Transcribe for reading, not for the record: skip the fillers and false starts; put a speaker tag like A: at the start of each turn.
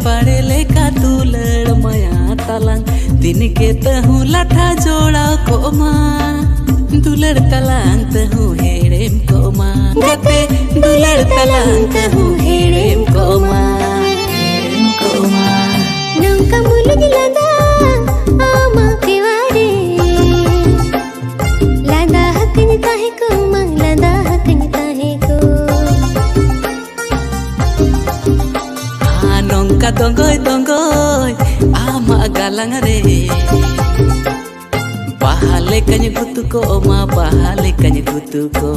A: pare leka tular maya talang tin ke tahu latha joda ko ma dular talang tahu herem ko ma gate dular talang tahu herem ko ma
B: nangka mulung lada ama keware lada haknya tahe ko mang lada haknya tahe ko
A: nongka tonggoy tonggoy ama galang re bahale kanya kutu ko ma bahale kanya kutu ko